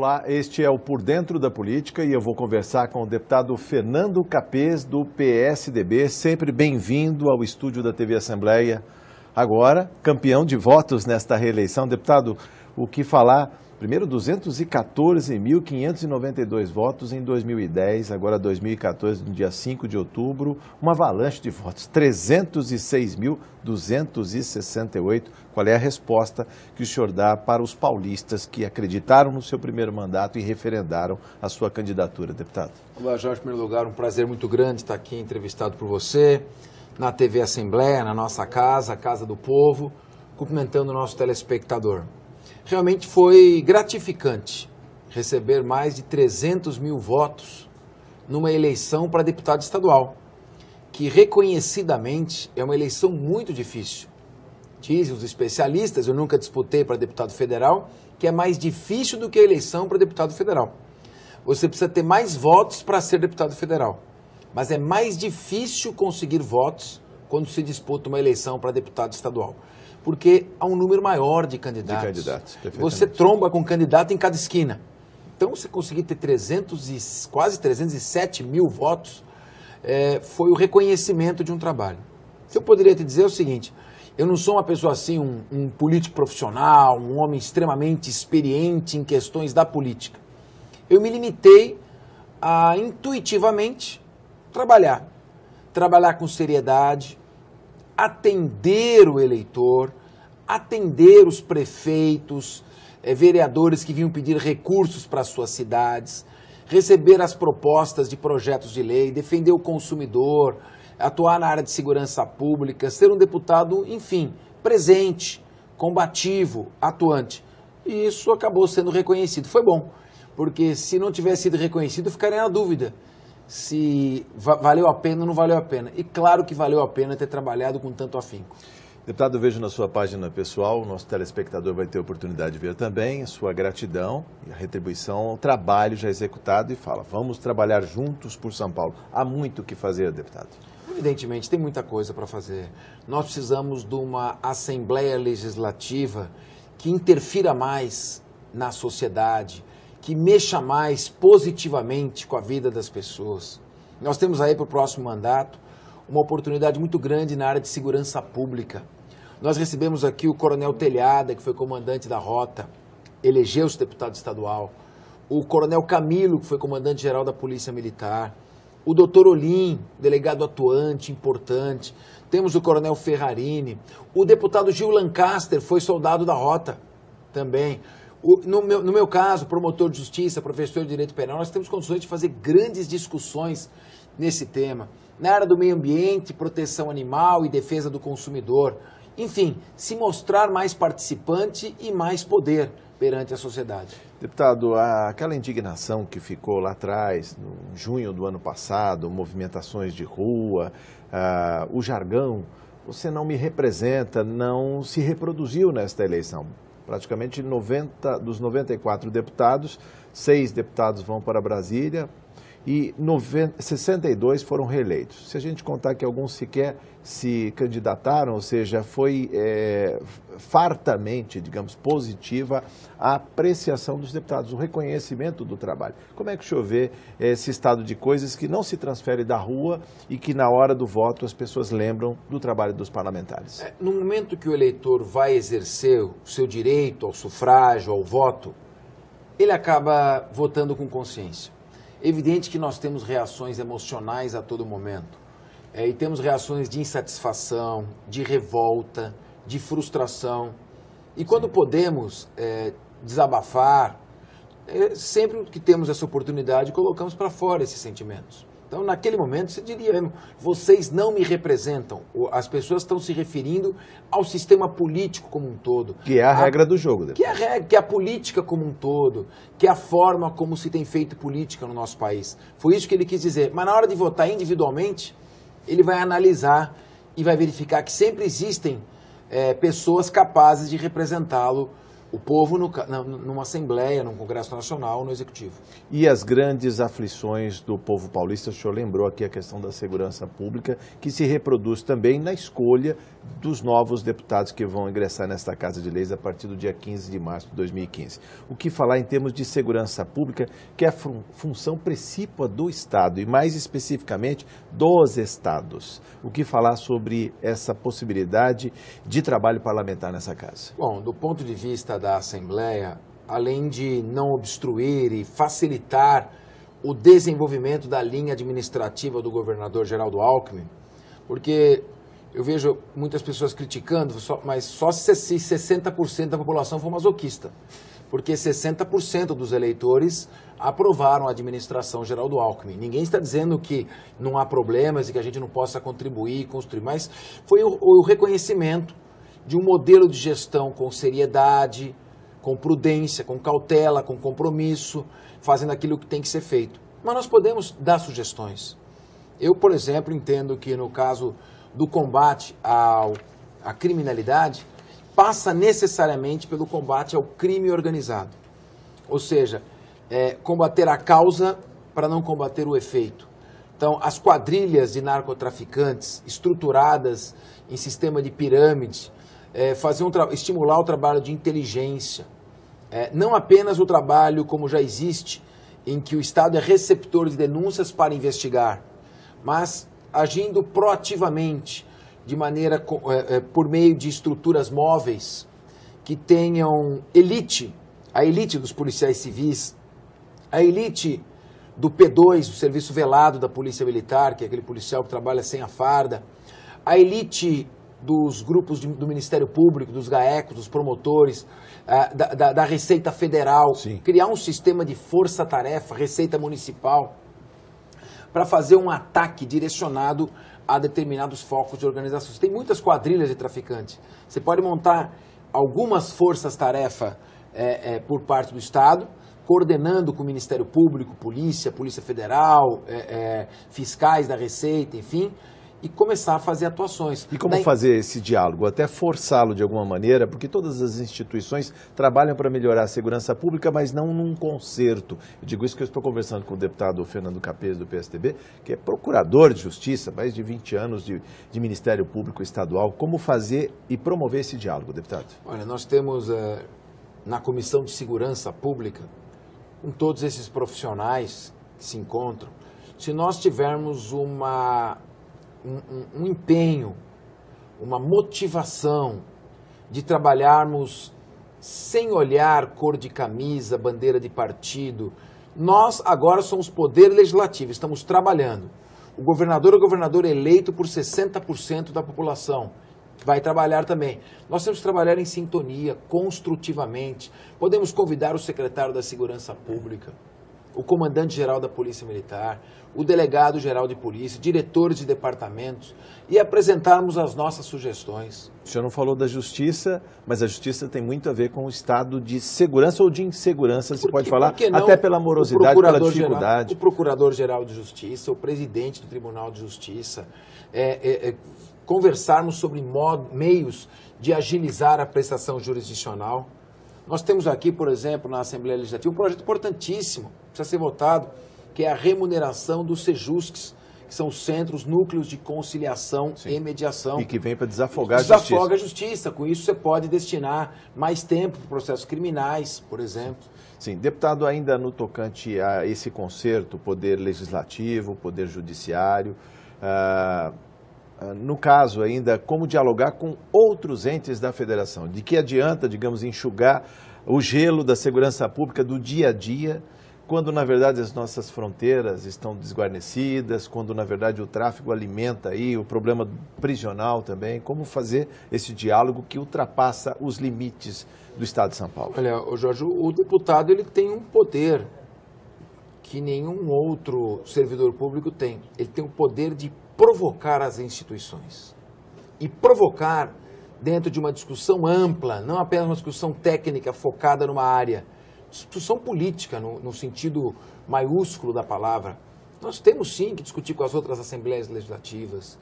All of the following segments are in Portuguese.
Olá, este é o Por Dentro da Política e eu vou conversar com o deputado Fernando Capês, do PSDB. Sempre bem-vindo ao estúdio da TV Assembleia. Agora, campeão de votos nesta reeleição. Deputado, o que falar? Primeiro, 214.592 votos em 2010, agora 2014, no dia 5 de outubro, uma avalanche de votos, 306.268. Qual é a resposta que o senhor dá para os paulistas que acreditaram no seu primeiro mandato e referendaram a sua candidatura, deputado? Olá, Jorge, em primeiro lugar, um prazer muito grande estar aqui entrevistado por você, na TV Assembleia, na nossa casa, a Casa do Povo, cumprimentando o nosso telespectador. Realmente foi gratificante receber mais de 300 mil votos numa eleição para deputado estadual, que reconhecidamente é uma eleição muito difícil. Dizem os especialistas, eu nunca disputei para deputado federal, que é mais difícil do que a eleição para deputado federal. Você precisa ter mais votos para ser deputado federal, mas é mais difícil conseguir votos quando se disputa uma eleição para deputado estadual. Porque há um número maior de candidatos. Você tromba com candidato em cada esquina. Então, você conseguir ter quase 307 mil votos, foi o reconhecimento de um trabalho. Eu poderia te dizer o seguinte, eu não sou uma pessoa assim, um político profissional, um homem extremamente experiente em questões da política. Eu me limitei a, intuitivamente, trabalhar com seriedade, atender o eleitor, atender os prefeitos, vereadores que vinham pedir recursos para suas cidades, receber as propostas de projetos de lei, defender o consumidor, atuar na área de segurança pública, ser um deputado, enfim, presente, combativo, atuante. E isso acabou sendo reconhecido. Foi bom, porque se não tivesse sido reconhecido, eu ficaria na dúvida se valeu a pena ou não valeu a pena. E claro que valeu a pena ter trabalhado com tanto afinco. Deputado, eu vejo na sua página pessoal, o nosso telespectador vai ter a oportunidade de ver também, sua gratidão e a retribuição ao trabalho já executado e fala, vamos trabalhar juntos por São Paulo. Há muito o que fazer, deputado. Evidentemente, tem muita coisa para fazer. Nós precisamos de uma Assembleia Legislativa que interfira mais na sociedade, que mexa mais positivamente com a vida das pessoas. Nós temos aí para o próximo mandato uma oportunidade muito grande na área de segurança pública. Nós recebemos aqui o Coronel Telhada, que foi comandante da Rota, elegeu-se deputado estadual, o Coronel Camilo, que foi comandante-geral da Polícia Militar, o Dr. Olim, delegado atuante, importante, temos o Coronel Ferrarini, o deputado Gil Lancaster, foi soldado da Rota também. No meu caso, promotor de justiça, professor de direito penal, nós temos condições de fazer grandes discussões nesse tema. Na área do meio ambiente, proteção animal e defesa do consumidor. Enfim, se mostrar mais participante e mais poder perante a sociedade. Deputado, aquela indignação que ficou lá atrás, no junho do ano passado, movimentações de rua, o jargão, você não me representa, não se reproduziu nesta eleição. Praticamente dos 94 deputados, 6 deputados vão para Brasília e 62 foram reeleitos. Se a gente contar que alguns sequer se candidataram, ou seja, foi fartamente, digamos, positiva a apreciação dos deputados, o reconhecimento do trabalho. Como é que o senhor vê esse estado de coisas que não se transfere da rua e que na hora do voto as pessoas lembram do trabalho dos parlamentares? No momento que o eleitor vai exercer o seu direito ao sufrágio, ao voto, ele acaba votando com consciência. É evidente que nós temos reações emocionais a todo momento. E temos reações de insatisfação, de revolta, de frustração. E quando podemos desabafar, sempre que temos essa oportunidade, colocamos para fora esses sentimentos. Então, naquele momento, você diria mesmo, vocês não me representam. As pessoas estão se referindo ao sistema político como um todo. Que é a regra do jogo. Que é a política como um todo, que é a forma como se tem feito política no nosso país. Foi isso que ele quis dizer. Mas na hora de votar individualmente, ele vai analisar e vai verificar que sempre existem pessoas capazes de representá-lo o povo numa Assembleia, num Congresso Nacional, no Executivo. E as grandes aflições do povo paulista, o senhor lembrou aqui a questão da segurança pública, que se reproduz também na escolha dos novos deputados que vão ingressar nesta Casa de Leis a partir do dia 15 de março de 2015. O que falar em termos de segurança pública, que é a função precípua do Estado, e mais especificamente dos estados. O que falar sobre essa possibilidade de trabalho parlamentar nessa casa? Bom, do ponto de vista da Assembleia, além de não obstruir e facilitar o desenvolvimento da linha administrativa do governador Geraldo Alckmin, porque eu vejo muitas pessoas criticando, mas só se 60% da população for masoquista, porque 60% dos eleitores aprovaram a administração Geraldo Alckmin. Ninguém está dizendo que não há problemas e que a gente não possa contribuir e construir, mas foi o reconhecimento de um modelo de gestão com seriedade, com prudência, com cautela, com compromisso, fazendo aquilo que tem que ser feito. Mas nós podemos dar sugestões. Eu, por exemplo, entendo que no caso do combate à criminalidade, passa necessariamente pelo combate ao crime organizado. Ou seja, combater a causa para não combater o efeito. Então, as quadrilhas de narcotraficantes estruturadas em sistema de pirâmide, estimular o trabalho de inteligência, não apenas o trabalho como já existe, em que o Estado é receptor de denúncias para investigar, mas agindo proativamente, de maneira por meio de estruturas móveis que tenham a elite dos policiais civis, a elite do P2, o serviço velado da Polícia Militar, que é aquele policial que trabalha sem a farda, a elite dos grupos do Ministério Público, dos GAECos, dos promotores, da Receita Federal. Sim. Criar um sistema de força-tarefa, Receita Municipal, para fazer um ataque direcionado a determinados focos de organizações. Tem muitas quadrilhas de traficantes. Você pode montar algumas forças-tarefa por parte do Estado, coordenando com o Ministério Público, Polícia Federal, fiscais da Receita, enfim, e começar a fazer atuações. E como fazer esse diálogo? Até forçá-lo de alguma maneira, porque todas as instituições trabalham para melhorar a segurança pública, mas não num concerto. Eu digo isso que eu estou conversando com o deputado Fernando Capês, do PSDB, que é procurador de justiça, mais de 20 anos de Ministério Público Estadual. Como fazer e promover esse diálogo, deputado? Olha, nós temos na Comissão de Segurança Pública, com todos esses profissionais que se encontram, se nós tivermos um empenho, uma motivação de trabalharmos sem olhar cor de camisa, bandeira de partido. Nós agora somos poder legislativo, estamos trabalhando. O governador é o governador eleito por 60% da população, vai trabalhar também. Nós temos que trabalhar em sintonia, construtivamente. Podemos convidar o secretário da Segurança Pública, o comandante-geral da Polícia Militar, o delegado-geral de polícia, diretores de departamentos e apresentarmos as nossas sugestões. O senhor não falou da justiça, mas a justiça tem muito a ver com o estado de segurança ou de insegurança, se pode falar, até pela morosidade, pela dificuldade. O Procurador-Geral de Justiça, o presidente do Tribunal de Justiça, conversarmos sobre meios de agilizar a prestação jurisdicional. Nós temos aqui, por exemplo, na Assembleia Legislativa, um projeto importantíssimo, precisa ser votado, que é a remuneração dos CEJUSCs, que são os Centros Núcleos de Conciliação e Mediação. E que vem para desafogar a justiça. Desafoga a justiça. Com isso, você pode destinar mais tempo para processos criminais, por exemplo. Sim, deputado, ainda no tocante a esse concerto, Poder Legislativo, Poder Judiciário, no caso ainda, como dialogar com outros entes da federação? De que adianta, digamos, enxugar o gelo da segurança pública do dia a dia, quando na verdade as nossas fronteiras estão desguarnecidas, quando na verdade o tráfico alimenta aí o problema prisional também? Como fazer esse diálogo que ultrapassa os limites do Estado de São Paulo? Olha, Jorge, o deputado ele tem um poder que nenhum outro servidor público tem. Ele tem o poder de provocar as instituições. E provocar dentro de uma discussão ampla, não apenas uma discussão técnica focada numa área, discussão política no sentido maiúsculo da palavra. Nós temos sim que discutir com as outras assembleias legislativas.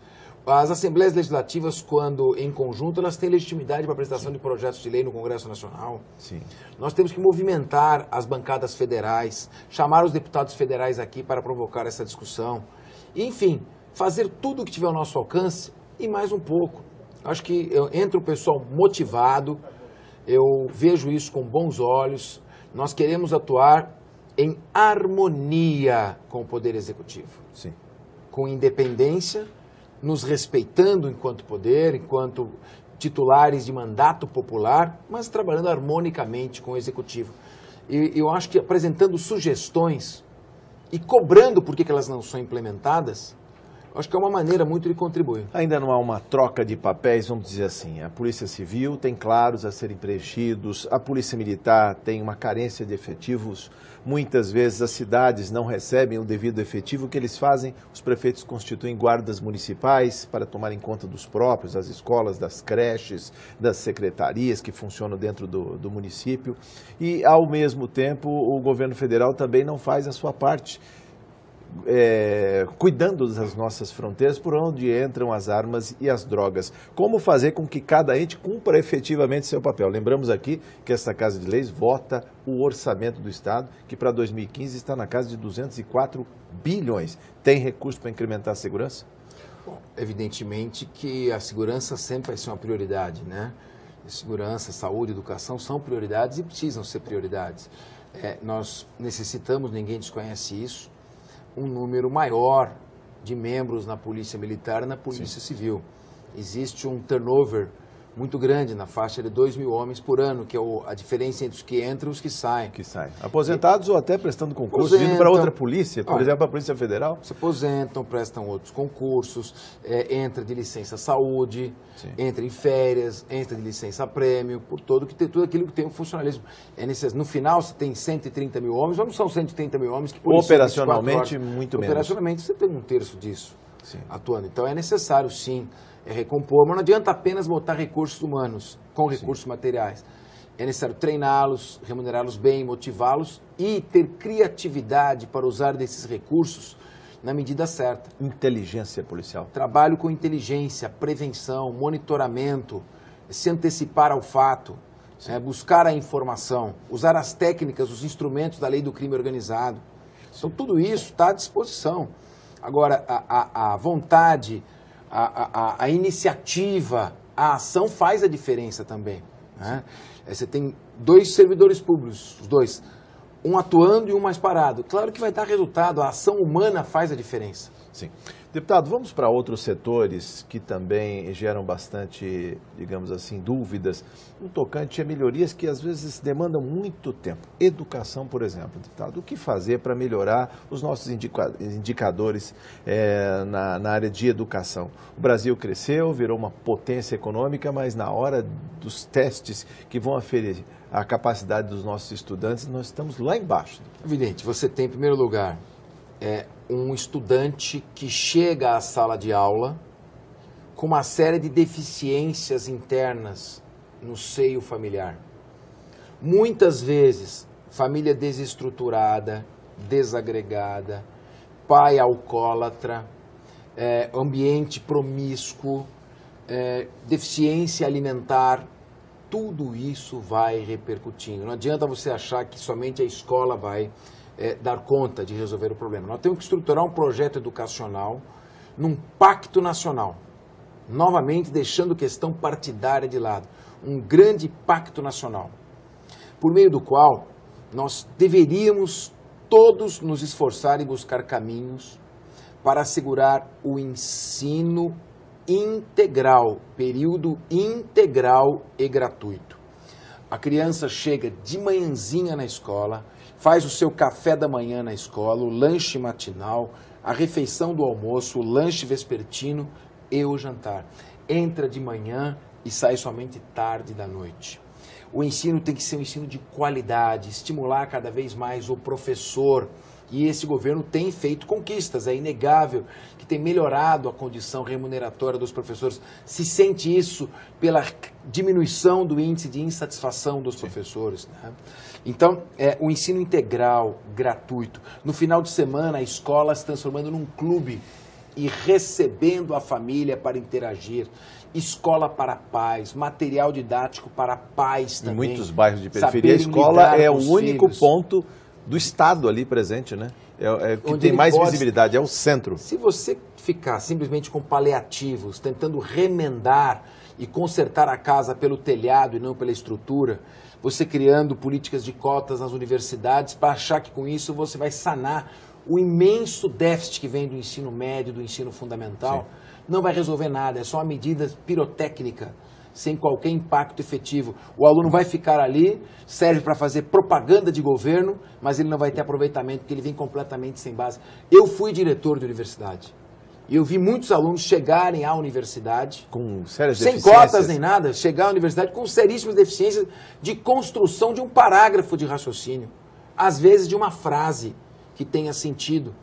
As Assembleias Legislativas, quando em conjunto, elas têm legitimidade para a apresentação de projetos de lei no Congresso Nacional. Sim. Nós temos que movimentar as bancadas federais, chamar os deputados federais aqui para provocar essa discussão. E, enfim, fazer tudo o que tiver ao nosso alcance e mais um pouco. Acho que entra o pessoal motivado, eu vejo isso com bons olhos. Nós queremos atuar em harmonia com o Poder Executivo. Sim. Com independência, nos respeitando enquanto poder, enquanto titulares de mandato popular, mas trabalhando harmonicamente com o Executivo. E eu acho que apresentando sugestões e cobrando por que elas não são implementadas, acho que é uma maneira muito de contribuir. Ainda não há uma troca de papéis, vamos dizer assim. A Polícia Civil tem claros a serem preenchidos, a Polícia Militar tem uma carência de efetivos. Muitas vezes as cidades não recebem o devido efetivo. O que eles fazem? Os prefeitos constituem guardas municipais para tomarem conta dos próprios, das escolas, das creches, das secretarias que funcionam dentro do município. E, ao mesmo tempo, o governo federal também não faz a sua parte. Cuidando das nossas fronteiras, por onde entram as armas e as drogas. Como fazer com que cada ente cumpra efetivamente seu papel? Lembramos aqui que esta Casa de Leis vota o orçamento do Estado, que para 2015 está na casa de 204 bilhões. Tem recurso para incrementar a segurança? Bom, evidentemente que a segurança sempre vai ser uma prioridade, né? Segurança, saúde, educação são prioridades e precisam ser prioridades. Nós necessitamos, ninguém desconhece isso, um número maior de membros na Polícia Militar e na Polícia Civil. Existe um turnover muito grande, na faixa de 2.000 homens por ano, que é a diferença entre os que entram e os que saem. Aposentados ou até prestando concurso, indo para outra polícia, por exemplo, a Polícia Federal? Se aposentam, prestam outros concursos, entra de licença saúde, entra em férias, entra de licença prêmio, por tudo aquilo que tem o funcionalismo. No final, você tem 130 mil homens, ou não são 130 mil homens que operacionalmente, muito menos. Operacionalmente, você tem um terço disso atuando. Então, é necessário, sim, recompor, mas não adianta apenas botar recursos humanos com recursos materiais. É necessário treiná-los, remunerá-los bem, motivá-los e ter criatividade para usar desses recursos na medida certa. Inteligência policial. Trabalho com inteligência, prevenção, monitoramento, se antecipar ao fato, buscar a informação, usar as técnicas, os instrumentos da lei do crime organizado. Então, tudo isso está à disposição. Agora, a vontade, a iniciativa, a ação faz a diferença também, né? Você tem dois servidores públicos, os dois, um atuando e um mais parado. Claro que vai dar resultado, a ação humana faz a diferença. Sim. Deputado, vamos para outros setores que também geram bastante, digamos assim, dúvidas no tocante a melhorias que às vezes demandam muito tempo. Educação, por exemplo, deputado, o que fazer para melhorar os nossos indicadores na área de educação? O Brasil cresceu, virou uma potência econômica, mas na hora dos testes que vão aferir a capacidade dos nossos estudantes, nós estamos lá embaixo. Evidente, você tem, em primeiro lugar, um estudante que chega à sala de aula com uma série de deficiências internas no seio familiar. Muitas vezes, família desestruturada, desagregada, pai alcoólatra, ambiente promíscuo, deficiência alimentar, tudo isso vai repercutindo. Não adianta você achar que somente a escola vai dar conta de resolver o problema. Nós temos que estruturar um projeto educacional num pacto nacional, novamente deixando questão partidária de lado, um grande pacto nacional, por meio do qual nós deveríamos todos nos esforçar e buscar caminhos para assegurar o ensino integral, período integral e gratuito. A criança chega de manhãzinha na escola, faz o seu café da manhã na escola, o lanche matinal, a refeição do almoço, o lanche vespertino e o jantar. Entra de manhã e sai somente tarde da noite. O ensino tem que ser um ensino de qualidade, estimular cada vez mais o professor. E esse governo tem feito conquistas, é inegável que tem melhorado a condição remuneratória dos professores. Se sente isso pela diminuição do índice de insatisfação dos professores, né? Então, o ensino integral, gratuito. No final de semana, a escola se transformando num clube e recebendo a família para interagir. Escola para pais, material didático para pais também. Em muitos bairros de periferia, a escola é o único ponto do Estado ali presente, né? É que tem mais visibilidade, é o centro. Se você ficar simplesmente com paliativos, tentando remendar e consertar a casa pelo telhado e não pela estrutura, você criando políticas de cotas nas universidades para achar que com isso você vai sanar o imenso déficit que vem do ensino médio, do ensino fundamental, não vai resolver nada, é só uma medida pirotécnica, sem qualquer impacto efetivo. O aluno vai ficar ali, serve para fazer propaganda de governo, mas ele não vai ter aproveitamento, porque ele vem completamente sem base. Eu fui diretor de universidade, e eu vi muitos alunos chegarem à universidade, com sérias sem deficiências. cotas nem nada, chegar à universidade com seríssimas deficiências de construção de um parágrafo de raciocínio, às vezes de uma frase que tenha sentido.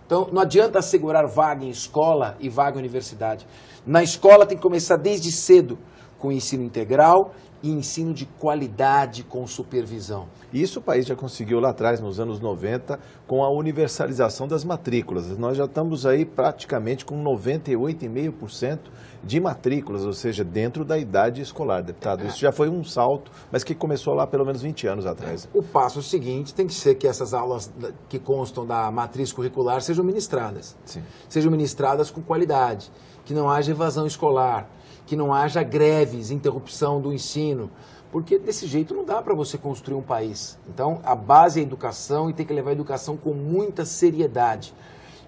Então, não adianta assegurar vaga em escola e vaga em universidade. Na escola tem que começar desde cedo, com ensino integral e ensino de qualidade com supervisão. Isso o país já conseguiu lá atrás, nos anos 90, com a universalização das matrículas. Nós já estamos aí praticamente com 98,5% de matrículas, ou seja, dentro da idade escolar, deputado. Isso já foi um salto, mas que começou lá pelo menos 20 anos atrás. O passo seguinte tem que ser que essas aulas que constam da matriz curricular sejam ministradas. Sim. Sejam ministradas com qualidade, que não haja evasão escolar, que não haja greves, interrupção do ensino, porque desse jeito não dá para você construir um país. Então, a base é a educação e tem que levar a educação com muita seriedade.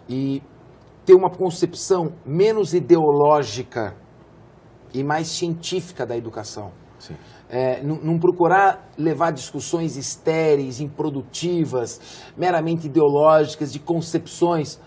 E ter uma concepção menos ideológica e mais científica da educação. Sim. Não procurar levar discussões estéreis, improdutivas, meramente ideológicas, de concepções.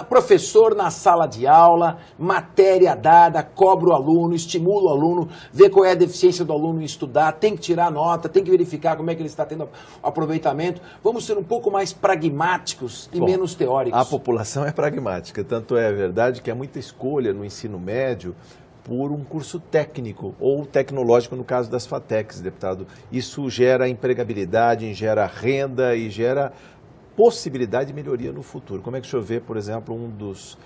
Professor na sala de aula, matéria dada, cobra o aluno, estimula o aluno, vê qual é a deficiência do aluno em estudar, tem que tirar nota, tem que verificar como é que ele está tendo aproveitamento. Vamos ser um pouco mais pragmáticos e menos teóricos. A população é pragmática, tanto é verdade que há muita escolha no ensino médio por um curso técnico ou tecnológico, no caso das FATECs, deputado. Isso gera empregabilidade, gera renda e gera possibilidade de melhoria no futuro. Como é que o senhor vê, por exemplo, um dos,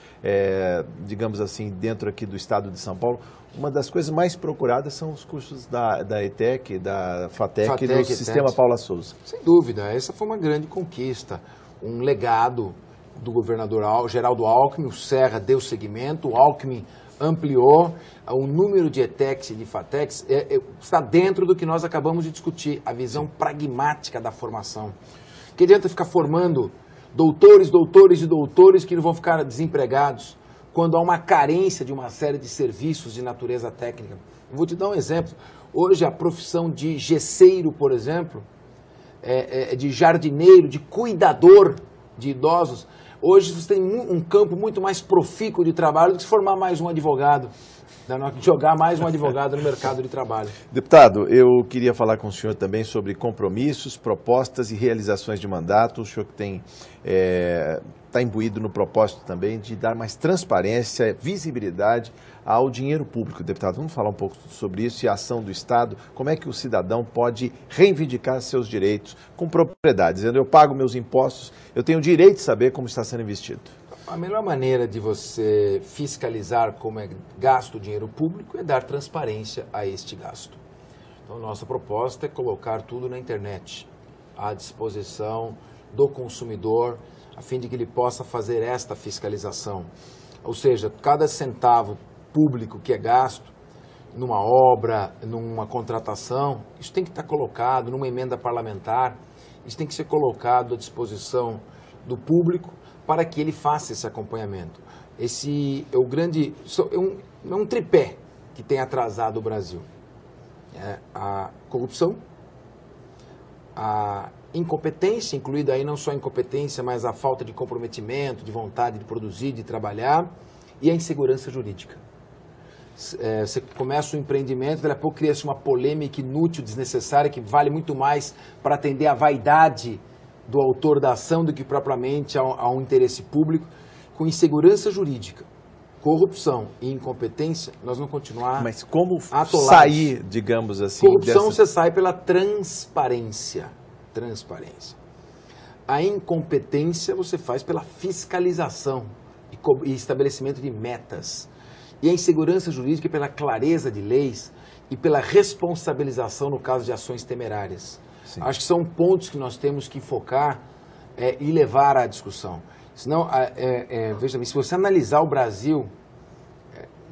digamos assim, dentro aqui do estado de São Paulo, uma das coisas mais procuradas são os cursos da ETEC, da FATEC e do Sistema Paula Souza. Sem dúvida, essa foi uma grande conquista, um legado do governador Geraldo Alckmin. O Serra deu seguimento, o Alckmin ampliou o número de ETECs e de FATECs, está dentro do que nós acabamos de discutir, a visão pragmática da formação. Que adianta ficar formando doutores que não vão ficar desempregados quando há uma carência de uma série de serviços de natureza técnica. Eu vou te dar um exemplo. Hoje a profissão de gesseiro, por exemplo, de jardineiro, de cuidador de idosos, hoje você tem um campo muito mais profícuo de trabalho do que se formar mais um advogado. Jogar mais um advogado no mercado de trabalho. Deputado, eu queria falar com o senhor também sobre compromissos, propostas e realizações de mandato. O senhor que tem está imbuído no propósito também de dar mais transparência, visibilidade ao dinheiro público. Deputado, vamos falar um pouco sobre isso e a ação do Estado. Como é que o cidadão pode reivindicar seus direitos com propriedade, dizendo eu pago meus impostos, eu tenho o direito de saber como está sendo investido? A melhor maneira de você fiscalizar como é gasto o dinheiro público é dar transparência a este gasto. Então, nossa proposta é colocar tudo na internet, à disposição do consumidor, a fim de que ele possa fazer esta fiscalização. Ou seja, cada centavo público que é gasto numa obra, numa contratação, isso tem que estar colocado numa emenda parlamentar, isso tem que ser colocado à disposição do público, para que ele faça esse acompanhamento. Esse é o grande, é um tripé que tem atrasado o Brasil. A corrupção, a incompetência, incluída aí não só a incompetência, mas a falta de comprometimento, de vontade de produzir, de trabalhar, e a insegurança jurídica. Você começa um empreendimento, daqui a pouco cria-se uma polêmica inútil, desnecessária, que vale muito mais para atender a vaidade do autor da ação do que propriamente a um interesse público. Com insegurança jurídica, corrupção e incompetência, nós vamos continuar. Mas como atolados. Sair, digamos assim, corrupção você sai pela transparência. A incompetência você faz pela fiscalização. E e estabelecimento de metas. E a insegurança jurídica pela clareza de leis e pela responsabilização no caso de ações temerárias. Sim. Acho que são pontos que nós temos que focar e levar à discussão. Senão, veja bem, se você analisar o Brasil,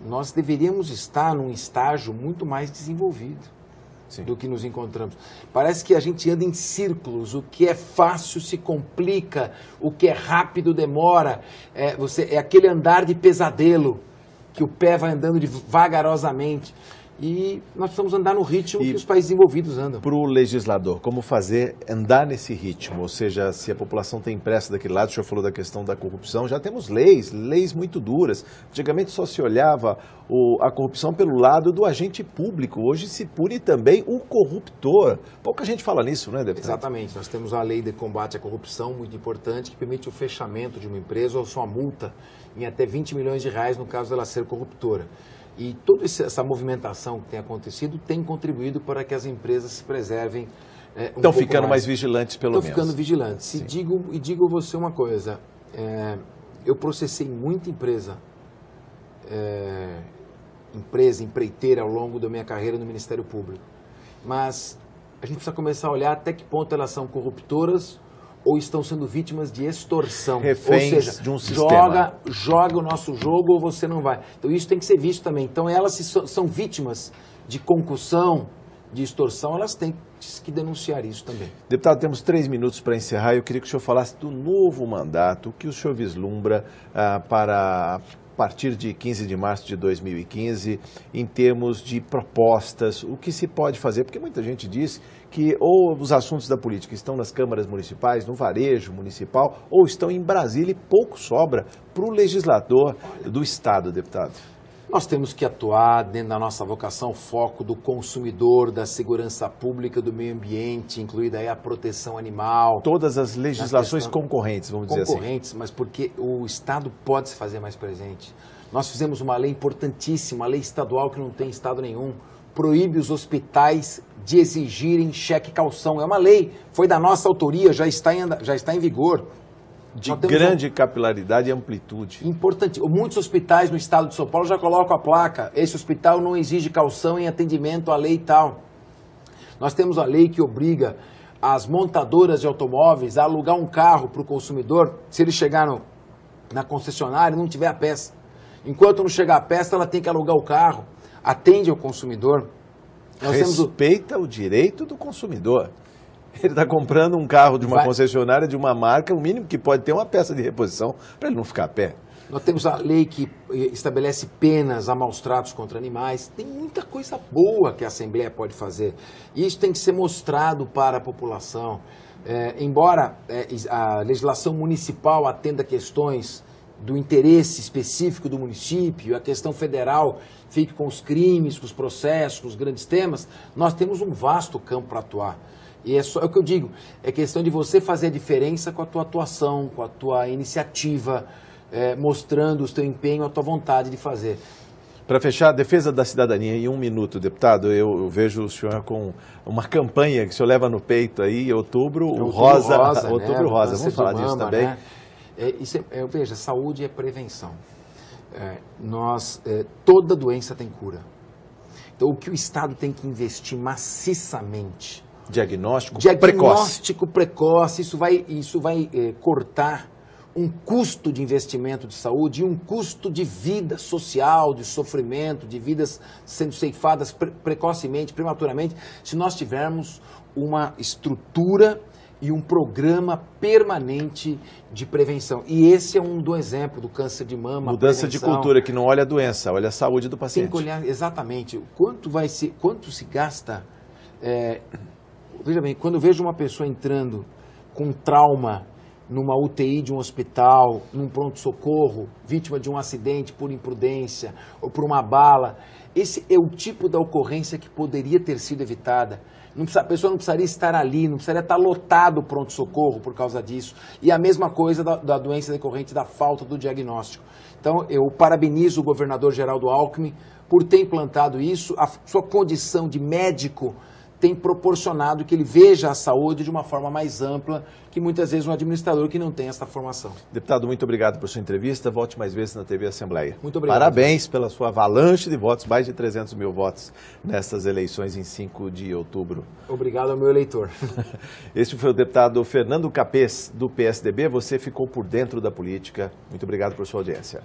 nós deveríamos estar num estágio muito mais desenvolvido. Sim. Do que nos encontramos. Parece que a gente anda em círculos, o que é fácil se complica, o que é rápido demora. É aquele andar de pesadelo, que o pé vai andando vagarosamente. E nós precisamos andar no ritmo que os países desenvolvidos andam. Para o legislador, como fazer andar nesse ritmo? Ou seja, se a população tem pressa daquele lado, o senhor falou da questão da corrupção, já temos leis muito duras. Antigamente só se olhava a corrupção pelo lado do agente público. Hoje se pune também o corruptor. Pouca gente fala nisso, né, deputado? Exatamente. Nós temos a lei de combate à corrupção, muito importante, que permite o fechamento de uma empresa ou sua multa em até 20 milhões de reais no caso dela ser corruptora. E toda essa movimentação que tem acontecido tem contribuído para que as empresas se preservem Estão ficando mais vigilantes, pelo menos. Estão ficando vigilantes. E digo a você uma coisa, eu processei muita empreiteira ao longo da minha carreira no Ministério Público. Mas a gente precisa começar a olhar até que ponto elas são corruptoras ou estão sendo vítimas de extorsão. Reféns, ou seja, de um sistema. Joga o nosso jogo ou você não vai. Então isso tem que ser visto também. Então elas são vítimas de concussão, de extorsão, elas têm que denunciar isso também. Deputado, temos 3 minutos para encerrar. Eu queria que o senhor falasse do novo mandato, o que o senhor vislumbra para a partir de 15 de março de 2015, em termos de propostas, o que se pode fazer, porque muita gente diz que ou os assuntos da política estão nas câmaras municipais, no varejo municipal, ou estão em Brasília e pouco sobra para o legislador do Estado, deputado. Nós temos que atuar dentro da nossa vocação, foco do consumidor, da segurança pública, do meio ambiente, incluída aí a proteção animal. Todas as legislações concorrentes, vamos dizer assim. Concorrentes, mas porque o Estado pode se fazer mais presente. Nós fizemos uma lei importantíssima, uma lei estadual que não tem Estado nenhum, proíbe os hospitais de exigirem cheque calção. É uma lei, foi da nossa autoria, já está em vigor. De grande capilaridade e amplitude. Importante. Muitos hospitais no estado de São Paulo já colocam a placa. Esse hospital não exige calção em atendimento à lei tal. Nós temos a lei que obriga as montadoras de automóveis a alugar um carro para o consumidor se ele chegar na concessionária e não tiver a peça. Enquanto não chegar a peça, ela tem que alugar o carro. Atende ao consumidor. Respeita o direito do consumidor. Ele está comprando um carro de uma concessionária, de uma marca, o mínimo que pode ter uma peça de reposição para ele não ficar a pé. Nós temos a lei que estabelece penas a maus tratos contra animais. Tem muita coisa boa que a Assembleia pode fazer. E isso tem que ser mostrado para a população. Embora a legislação municipal atenda questões do interesse específico do município, a questão federal fique com os crimes, com os processos, com os grandes temas, nós temos um vasto campo para atuar. E é o que eu digo, é questão de você fazer a diferença com a tua atuação, com a tua iniciativa, mostrando o teu empenho, a tua vontade de fazer. Para fechar, a defesa da cidadania em 1 minuto, deputado, eu vevejo o senhor com uma campanha que o senhor leva no peito aí, outubro rosa. Outubro rosa, vamos falar disso também. Né? Veja, saúde é prevenção. Toda doença tem cura. Então o que o Estado tem que investir maciçamente... Diagnóstico precoce, isso vai cortar um custo de investimento de saúde e um custo de vida social, de sofrimento, de vidas sendo ceifadas precocemente, prematuramente, se nós tivermos uma estrutura e um programa permanente de prevenção. E esse é do exemplo do câncer de mama. Mudança de cultura, que não olha a doença, olha a saúde do paciente. Tem que olhar exatamente quanto se gasta... Veja bem, quando eu vejo uma pessoa entrando com trauma numa UTI de um hospital, num pronto-socorro, vítima de um acidente por imprudência ou por uma bala, esse é o tipo da ocorrência que poderia ter sido evitada. A pessoa não precisaria estar ali, não precisaria estar lotado o pronto-socorro por causa disso. E a mesma coisa da doença decorrente da falta do diagnóstico. Então, eu parabenizo o governador Geraldo Alckmin por ter implantado isso, a sua condição de médico tem proporcionado que ele veja a saúde de uma forma mais ampla que muitas vezes um administrador que não tem essa formação. Deputado, muito obrigado por sua entrevista. Volte mais vezes na TV Assembleia. Muito obrigado. Parabéns pela sua avalanche de votos, mais de 300 mil votos nessas eleições em 5 de outubro. Obrigado ao meu eleitor. Este foi o deputado Fernando Capês, do PSDB. Você ficou por dentro da política. Muito obrigado por sua audiência.